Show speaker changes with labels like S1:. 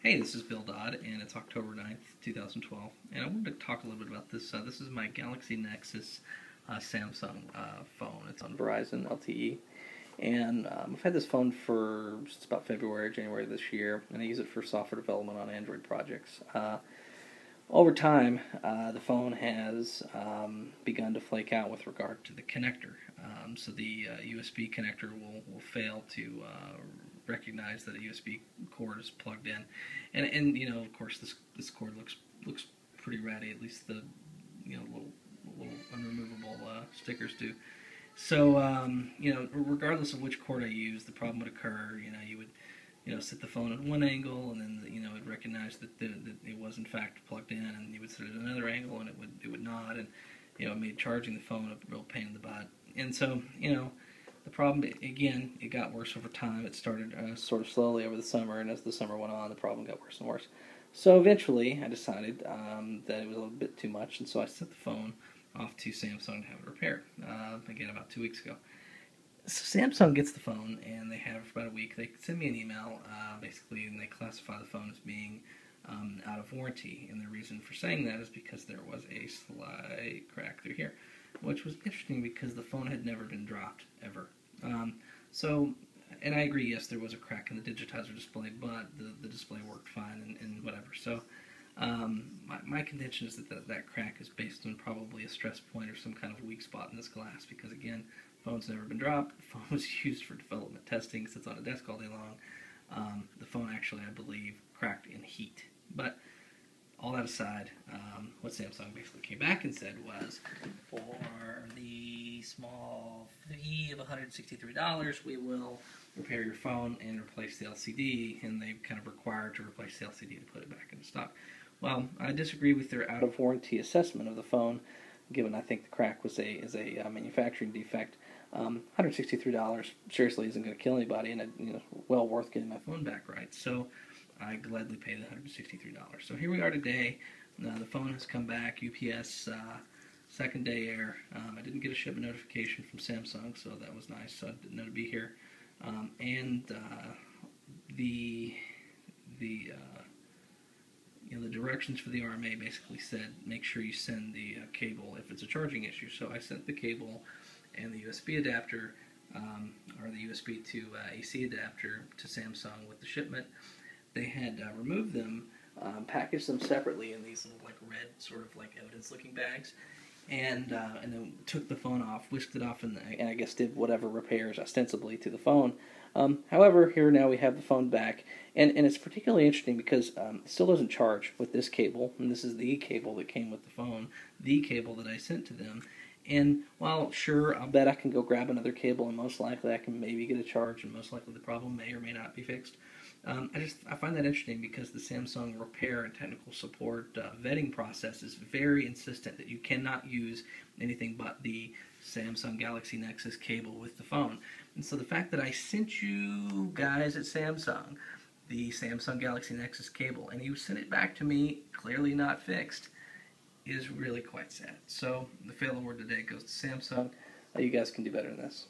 S1: Hey, this is Bill Dodd, and it's October 9th, 2012, and I wanted to talk a little bit about this. This is my Galaxy Nexus Samsung phone. It's on Verizon LTE, and I've had this phone since about January this year, and I use it for software development on Android projects. Over time, the phone has begun to flake out with regard to the connector. So the USB connector will fail to recognize that a USB cord is plugged in, and of course this cord looks pretty ratty. At least the little unremovable stickers do. So regardless of which cord I use, the problem would occur. You would set the phone at one angle, and then it'd recognize that it was in fact plugged in, and you would set it at another angle, and it would not, and it made charging the phone a real pain in the butt. And so the problem, again, it got worse over time. It started sort of slowly over the summer, and as the summer went on, the problem got worse and worse. So eventually, I decided that it was a little bit too much, and so I sent the phone off to Samsung to have it repaired. Again, about 2 weeks ago. So Samsung gets the phone, and they have it for about a week. They send me an email, basically, and they classify the phone as being out of warranty. And the reason for saying that is because there was a slight crack through here, which was interesting because the phone had never been dropped, ever. And I agree, yes, there was a crack in the digitizer display, but the display worked fine and whatever. So my contention is that crack is based on probably a stress point or some kind of weak spot in this glass, because again, the phone's never been dropped. The phone was used for development testing, sits on a desk all day long. The phone actually, I believe, cracked in heat. But all that aside, what Samsung basically came back and said was, for the small fee of $163, we will repair your phone and replace the LCD, and they kind of required to replace the LCD to put it back into stock. Well, I disagree with their out-of-warranty assessment of the phone, given I think the crack is a manufacturing defect. $163 seriously isn't going to kill anybody, and it's well worth getting my phone back right. So I gladly pay the $163. So here we are today. The phone has come back. UPS second day air. I didn't get a shipment notification from Samsung, so that was nice. So I didn't know to be here. The directions for the RMA basically said make sure you send the cable if it's a charging issue. So I sent the cable and the USB adapter, or the USB to AC adapter, to Samsung with the shipment. They had removed them, packaged them separately in these little red sort of evidence-looking bags, and then took the phone off, whisked it off, and I guess did whatever repairs ostensibly to the phone. However, here now we have the phone back, and it's particularly interesting because it still doesn't charge with this cable, and this is the cable that came with the phone, the cable that I sent to them. And while sure, I'll bet I can go grab another cable, and most likely I can maybe get a charge, and most likely the problem may or may not be fixed. I find that interesting because the Samsung repair and technical support vetting process is very insistent that you cannot use anything but the Samsung Galaxy Nexus cable with the phone. And so the fact that I sent you guys at Samsung the Samsung Galaxy Nexus cable, and you sent it back to me clearly not fixed, is really quite sad. So the fail award today goes to Samsung. You guys can do better than this.